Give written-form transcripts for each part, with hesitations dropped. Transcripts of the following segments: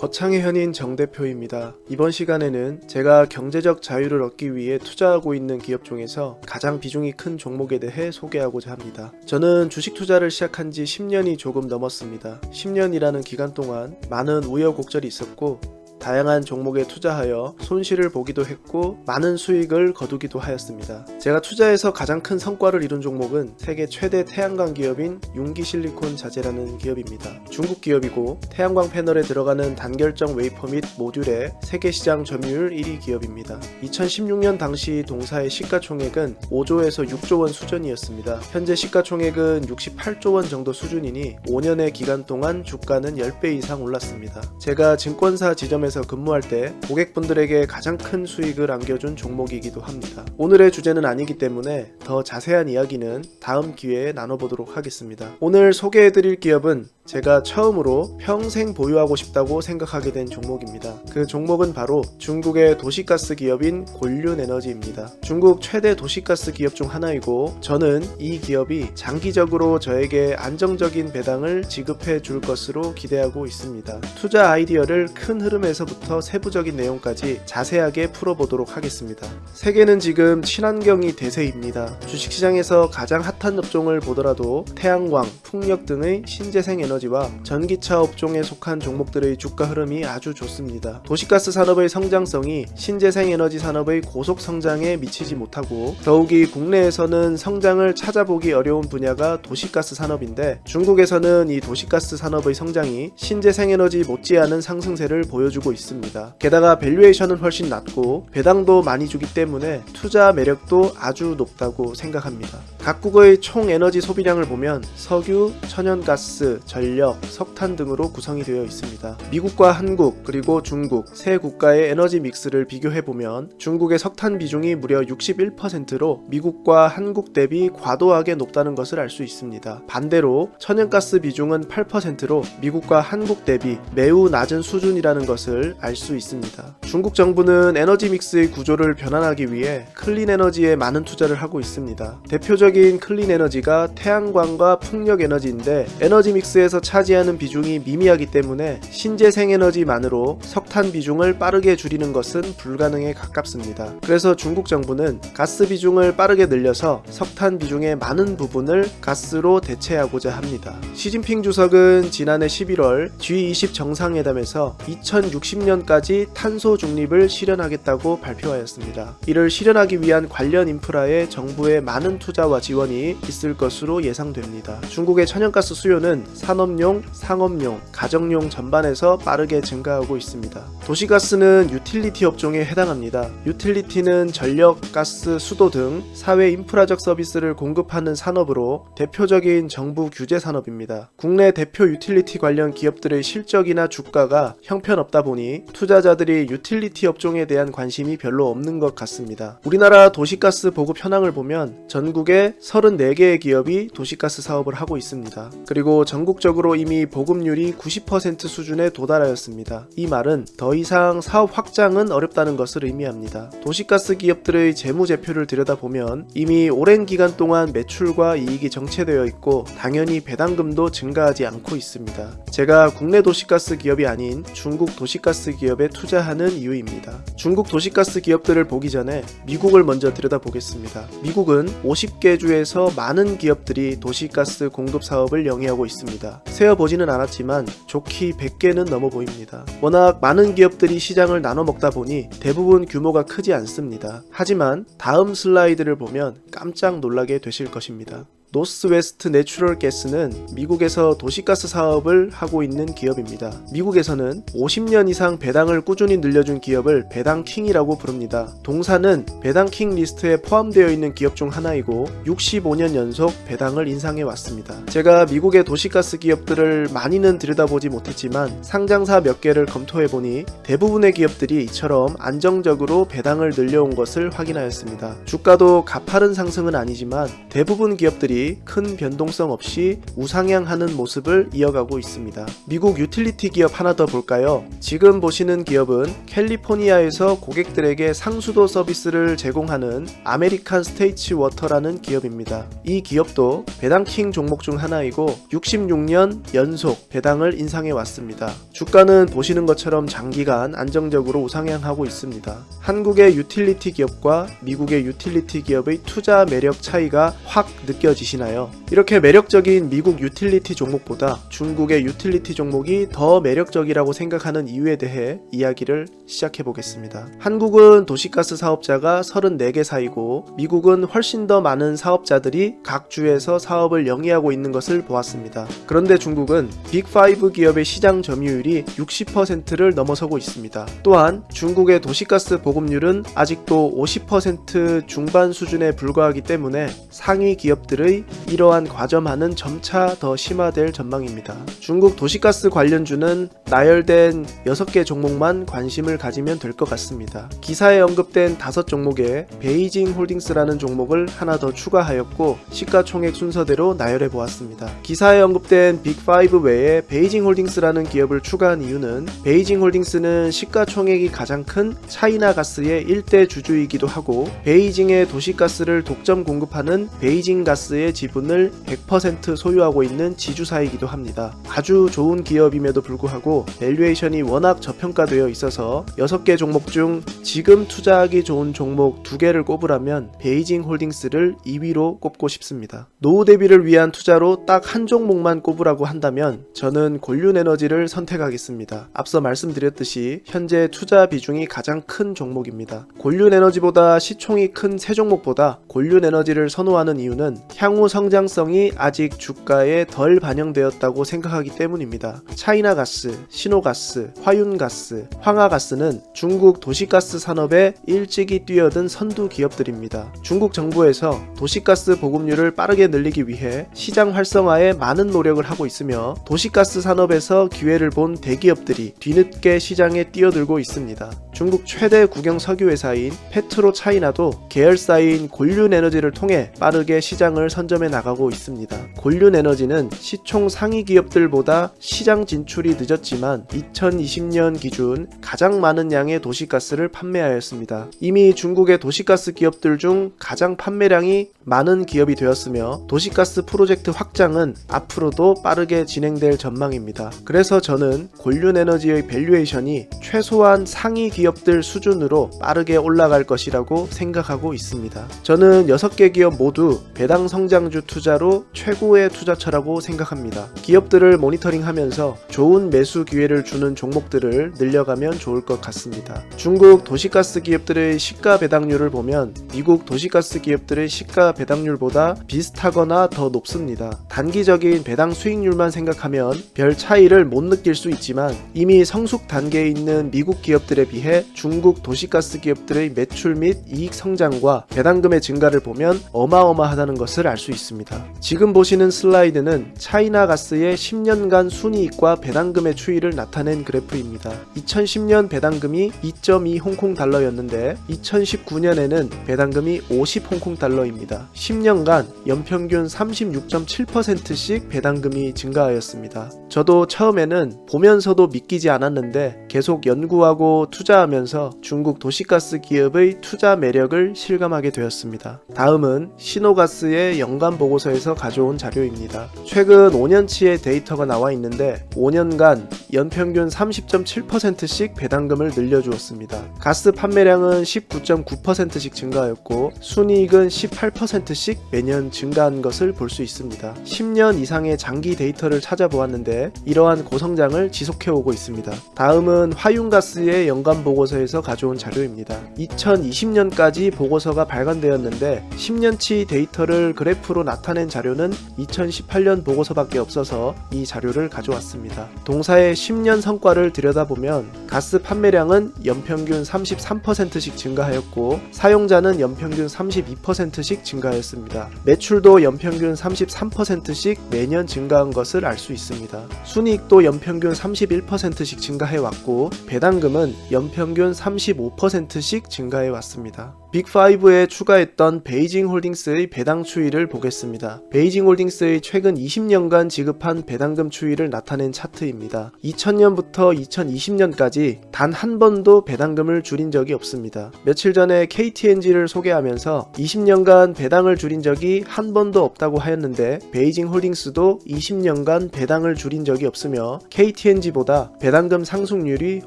거창의 현인 정 대표입니다. 이번 시간에는 제가 경제적 자유를 얻기 위해 투자하고 있는 기업 중에서 가장 비중이 큰 종목에 대해 소개하고자 합니다. 저는 주식 투자를 시작한 지 10년이 조금 넘었습니다. 10년이라는 기간 동안 많은 우여곡절이 있었고 다양한 종목에 투자하여 손실을 보기도 했고 많은 수익을 거두기도 하였습니다. 제가 투자해서 가장 큰 성과를 이룬 종목은 세계 최대 태양광 기업인 융기실리콘 자재라는 기업입니다. 중국 기업이고 태양광 패널에 들어가는 단결정 웨이퍼 및 모듈의 세계시장 점유율 1위 기업입니다. 2016년 당시 동사의 시가총액은 5조에서 6조 원 수준이었습니다. 현재 시가총액은 68조 원 정도 수준이니 5년의 기간 동안 주가는 10배 이상 올랐습니다. 제가 증권사 지점에서 근무할 때 고객분들에게 가장 큰 수익을 안겨준 종목이기도 합니다. 오늘의 주제는 아니기 때문에 더 자세한 이야기는 다음 기회에 나눠보도록 하겠습니다. 오늘 소개해드릴 기업은 제가 처음으로 평생 보유하고 싶다고 생각하게 된 종목입니다. 그 종목은 바로 중국의 도시가스 기업인 곤륜에너지입니다. 중국 최대 도시가스 기업 중 하나이고 저는 이 기업이 장기적으로 저에게 안정적인 배당을 지급해 줄 것으로 기대하고 있습니다. 투자 아이디어를 큰 흐름에서부터 세부적인 내용까지 자세하게 풀어보도록 하겠습니다. 세계는 지금 친환경이 대세입니다. 주식시장에서 가장 핫한 업종을 보더라도 태양광, 풍력 등의 신재생 에너지와 전기차 업종에 속한 종목들의 주가 흐름이 아주 좋습니다. 도시가스 산업의 성장성이 신재생 에너지 산업의 고속 성장에 미치지 못하고 더욱이 국내에서는 성장을 찾아보기 어려운 분야가 도시가스 산업인데 중국에서는 이 도시가스 산업의 성장이 신재생 에너지 못지않은 상승세를 보여주고 있습니다. 게다가 밸류에이션은 훨씬 낮고 배당도 많이 주기 때문에 투자 매력도 아주 높다고 생각합니다. 각국의 총 에너지 소비량을 보면 석유, 천연가스, 전력, 석탄 등으로 구성이 되어 있습니다. 미국과 한국 그리고 중국 세 국가의 에너지 믹스를 비교해보면 중국의 석탄 비중이 무려 61%로 미국과 한국 대비 과도하게 높다는 것을 알 수 있습니다. 반대로 천연가스 비중은 8%로 미국과 한국 대비 매우 낮은 수준이라는 것을 알 수 있습니다. 중국 정부는 에너지 믹스의 구조를 변환하기 위해 클린 에너지에 많은 투자를 하고 있습니다. 대표적인 클린 에너지가 태양광과 풍력 에너지인데 에너지 믹스에서 차지하는 비중이 미미하기 때문에 신재생 에너지만으로 석탄 비중을 빠르게 줄이는 것은 불가능에 가깝습니다. 그래서 중국 정부는 가스 비중을 빠르게 늘려서 석탄 비중의 많은 부분을 가스로 대체하고자 합니다. 시진핑 주석은 지난해 11월 G20 정상회담에서 2060년까지 탄소 중립을 실현하겠다고 발표하였습니다. 이를 실현하기 위한 관련 인프라에 정부의 많은 투자와 지원이 있을 것으로 예상됩니다. 중국의 천연가스 수요는 산업용, 상업용, 가정용 전반에서 빠르게 증가하고 있습니다. 도시가스는 유틸리티 업종에 해당합니다. 유틸리티는 전력, 가스, 수도 등 사회 인프라적 서비스를 공급하는 산업으로 대표적인 정부 규제 산업입니다. 국내 대표 유틸리티 관련 기업들의 실적이나 주가가 형편없다 보니 투자자들이 유틸리티 업종에 대한 관심이 별로 없는 것 같습니다. 우리나라 도시가스 보급 현황을 보면 전국에 34개의 기업이 도시가스 사업을 하고 있습니다. 그리고 전국적으로 이미 보급률이 90% 수준에 도달하였습니다. 이 말은 더 이상 사업 확장은 어렵다는 것을 의미합니다. 도시가스 기업들의 재무제표를 들여다보면 이미 오랜 기간 동안 매출과 이익이 정체되어 있고 당연히 배당금도 증가하지 않고 있습니다. 제가 국내 도시가스 기업이 아닌 중국 도시가스 기업에 투자하는 이유입니다. 중국 도시가스 기업들을 보기 전에 미국을 먼저 들여다보겠습니다. 미국은 50개 주에서 많은 기업들이 도시가스 공급 사업을 영위하고 있습니다. 세어보지는 않았지만 좋기 100개는 넘어 보입니다. 워낙 많은 기업들이 시장을 나눠 먹다 보니 대부분 규모가 크지 않습니다. 하지만 다음 슬라이드를 보면 깜짝 놀라게 되실 것입니다. 노스웨스트 내추럴 가스는 미국에서 도시가스 사업을 하고 있는 기업입니다. 미국에서는 50년 이상 배당을 꾸준히 늘려준 기업을 배당킹이라고 부릅니다. 동사는 배당킹 리스트에 포함되어 있는 기업 중 하나이고 65년 연속 배당을 인상해 왔습니다. 제가 미국의 도시가스 기업들을 많이는 들여다보지 못했지만 상장사 몇 개를 검토해보니 대부분의 기업들이 이처럼 안정적으로 배당을 늘려온 것을 확인하였습니다. 주가도 가파른 상승은 아니지만 대부분 기업들이 기업들이 큰 변동성 없이 우상향하는 모습을 이어가고 있습니다. 미국 유틸리티 기업 하나 더 볼까요? 지금 보시는 기업은 캘리포니아에서 고객들에게 상수도 서비스를 제공하는 아메리칸 스테이츠 워터라는 기업입니다. 이 기업도 배당킹 종목 중 하나이고 66년 연속 배당을 인상해 왔습니다. 주가는 보시는 것처럼 장기간 안정적으로 우상향하고 있습니다. 한국의 유틸리티 기업과 미국의 유틸리티 기업의 투자 매력 차이가 확 느껴지시나요? 이렇게 매력적인 미국 유틸리티 종목보다 중국의 유틸리티 종목이 더 매력적이라고 생각하는 이유에 대해 이야기를 시작해 보겠습니다. 한국은 도시가스 사업자가 34개 사이고 미국은 훨씬 더 많은 사업자들이 각 주에서 사업을 영위하고 있는 것을 보았습니다. 그런데 중국은 빅5 기업의 시장 점유율이 60%를 넘어서고 있습니다. 또한 중국의 도시가스 보급률은 아직도 50% 중반 수준에 불과하기 때문에 상위 기업들의 이러한 과점화는 점차 더 심화될 전망입니다. 중국 도시가스 관련주는 나열된 6개 종목만 관심을 가지면 될 것 같습니다. 기사에 언급된 5종목에 베이징 홀딩스라는 종목을 하나 더 추가하였고 시가총액 순서대로 나열해 보았습니다. 기사에 언급된 빅5 외에 베이징 홀딩스라는 기업을 추가한 이유는 베이징 홀딩스는 시가총액이 가장 큰 차이나가스의 1대 주주이기도 하고 베이징의 도시가스를 독점 공급하는 베이징가스의 지분을 100% 소유하고 있는 지주사이기도 합니다. 아주 좋은 기업임에도 불구하고 밸류에이션이 워낙 저평가되어 있어서 6개 종목 중 지금 투자하기 좋은 종목 2개를 꼽으라면 베이징 홀딩스를 2위로 꼽고 싶습니다. 노후 대비를 위한 투자로 딱 한 종목만 꼽으라고 한다면 저는 곤륜에너지를 선택하겠습니다. 앞서 말씀드렸듯이 현재 투자 비중이 가장 큰 종목입니다. 곤륜에너지보다 시총이 큰 세 종목보다 곤륜에너지를 선호하는 이유는 향후 성장성이 아직 주가에 덜 반영되었다고 생각하기 때문입니다. 차이나가스, 신호가스, 화윤가스, 황하가스는 중국 도시가스 산업에 일찍이 뛰어든 선두 기업들입니다. 중국 정부에서 도시가스 보급률을 빠르게 늘리기 위해 시장 활성화에 많은 노력을 하고 있으며 도시가스 산업에서 기회를 본 대기업들이 뒤늦게 시장에 뛰어들고 있습니다. 중국 최대 국영 석유회사인 페트로차이나도 계열사인 곤륜에너지를 통해 빠르게 시장을 선점해 나가고 있습니다. 곤륜에너지는 시총 상위 기업들보다 시장 진출이 늦었지만 2020년 기준 가장 많은 양의 도시가스를 판매하였습니다. 이미 중국의 도시가스 기업들 중 가장 판매량이 많은 기업이 되었으며 도시가스 프로젝트 확장은 앞으로도 빠르게 진행될 전망입니다. 그래서 저는 곤륜에너지의 밸류에이션이 최소한 상위 기업들 수준으로 빠르게 올라갈 것이라고 생각하고 있습니다. 저는 6개 기업 모두 배당 성장주 투자로 최고의 투자처라고 생각합니다. 기업들을 모니터링하면서 좋은 매수 기회를 주는 종목들을 늘려가면 좋을 것 같습니다. 중국 도시가스 기업들의 시가 배당률을 보면 미국 도시가스 기업들의 시가 배당률보다 비슷하거나 더 높습니다. 단기적인 배당 수익률만 생각하면 별 차이를 못 느낄 수 있지만 이미 성숙 단계에 있는 미국 기업들에 비해 중국 도시가스 기업들의 매출 및 이익 성장과 배당금의 증가를 보면 어마어마하다는 것을 알 수 있습니다. 지금 보시는 슬라이드는 차이나가스의 10년간 순이익과 배당금의 추이를 나타낸 그래프입니다. 2010년 배당금이 2.2 홍콩 달러였는데 2019년에는 배당금이 50 홍콩 달러입니다. 10년간 연평균 36.7%씩 배당금이 증가하였습니다. 저도 처음에는 보면서도 믿기지 않았는데 계속 연구하고 투자하면서 중국 도시가스 기업의 투자 매력을 실감하게 되었습니다. 다음은 신호가스의 연간 보고서에서 가져온 자료입니다. 최근 5년치의 데이터가 나와 있는데 5년간 연평균 30.7%씩 배당금을 늘려주었습니다. 가스 판매량은 19.9%씩 증가하였고 순이익은 18%씩 매년 증가한 것을 볼 수 있습니다. 10년 이상의 장기 데이터를 찾아보았는데 이러한 고성장을 지속해오고 있습니다. 다음은 화윤가스의 연간 보고서에서 가져온 자료입니다. 2020년까지 보고서가 발간되었는데 10년치 데이터를 그래프로 나타낸 자료는 2018년 보고서밖에 없어서 이 자료를 가져왔습니다. 동사의 10년 성과를 들여다보면 가스 판매량은 연평균 33%씩 증가하였고 사용자는 연평균 32%씩 증가하였습니다. 매출도 연평균 33%씩 매년 증가한 것을 알 수 있습니다. 순이익도 연평균 31%씩 증가해왔고 배당금은 연평균 35%씩 증가해왔습니다. 빅5에 추가했던 베이징홀딩스의 배당 추이를 보겠습니다. 베이징홀딩스의 최근 20년간 지급한 배당금 추이를 나타낸 차트입니다. 2000년부터 2020년까지 단 한 번도 배당금을 줄인 적이 없습니다. 며칠 전에 KTNG를 소개하면서 20년간 배당을 줄인 적이 한 번도 없다고 하였는데 베이징홀딩스도 20년간 배당을 줄인 적이 없으며 KTNG보다 배당금 상승률이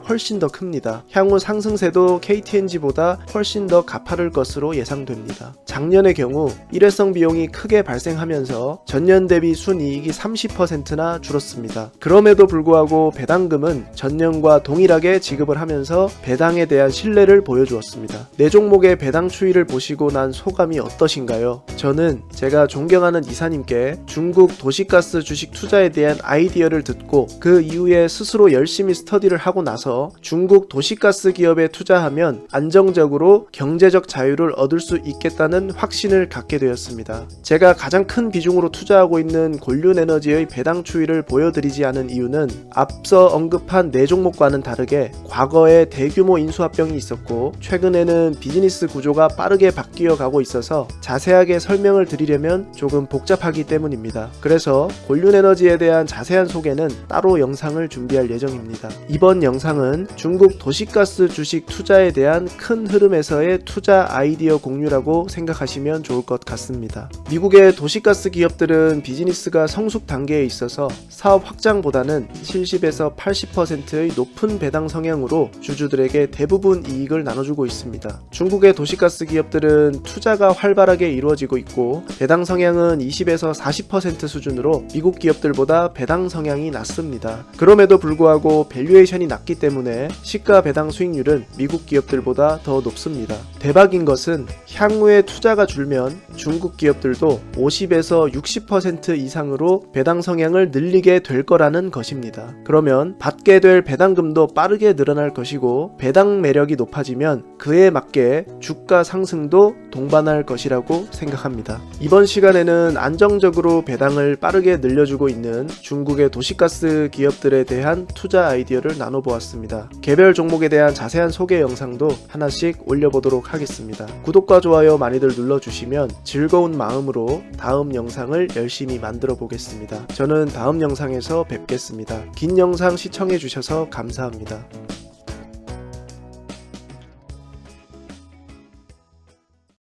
훨씬 더 큽니다. 향후 상승세도 KTNG보다 훨씬 더 가파를 것으로 예상됩니다. 작년의 경우 일회성 비용이 크게 발생하면서 전년 대비 순이익이 30%나 줄었습니다. 그럼에도 불구하고 배당금은 전년과 동일하게 지급을 하면서 배당에 대한 신뢰를 보여주었습니다. 네 종목의 배당 추이를 보시고 난 소감이 어떠신가요? 저는 제가 존경하는 이사님께 중국 도시가스 주식 투자에 대한 아이디어를 듣고 그 이후에 스스로 열심히 스터디를 하고 나서 중국 도시가스 기업에 투자하면 안정적으로 경제적 자유를 얻을 수 있겠다는 확신을 갖게 되었습니다. 제가 가장 큰 비중으로 투자하고 있는 곤륜에너지의 배당 추이를 보여드리지 않은 이유는 앞서 언급한 네 종목과는 다르게 과거에 대규모 인수합병이 있었고 최근에는 비즈니스 구조가 빠르게 바뀌어 가고 있어서 자세하게 설명을 드리려면 조금 복잡하기 때문입니다. 그래서 곤륜에너지에 대한 자세한 소개는 따로 영상을 준비할 예정입니다. 이번 영상은 중국 도시가스 주식 투자에 대한 큰 흐름에서의 투자 아이디어 공유라고 생각하시면 좋을 것 같습니다. 미국의 도시가스 기업들은 비즈니스가 성숙 단계에 있어서 사업 확장보다는 70에서 80%의 높은 배당 성향으로 주주들에게 대부분 이익을 나눠주고 있습니다. 중국의 도시가스 기업들은 투자가 활발하게 이루어지고 있고 배당 성향은 20에서 40% 수준으로 미국 기업들보다 배당 성향이 낮습니다. 그럼에도 불구하고 밸류에이션이 낮기 때문에 시가 배당 수익률은 미국 기업들보다 더 높습니다. 대박인 것은 향후에 투자가 줄면 중국 기업들도 50에서 60% 이상으로 배당 성향을 늘리게 될 거라는 것입니다. 그러면 받게 될 배당금도 빠르게 늘어날 것이고 배당 매력이 높아지면 그에 맞게 주가 상승도 동반할 것이라고 생각합니다. 이번 시간에는 안정적으로 배당을 빠르게 늘려주고 있는 중국의 도시가스 기업들에 대한 투자 아이디어를 나눠보았습니다. 개별 종목에 대한 자세한 소개 영상도 하나씩 올려보도록 하겠습니다. 구독과 좋아요 많이들 눌러주시면 즐거운 마음으로 다음 영상을 열심히 만들어 보겠습니다. 저는 다음 영상에서 뵙겠습니다. 긴 영상 시청해주셔서 감사합니다.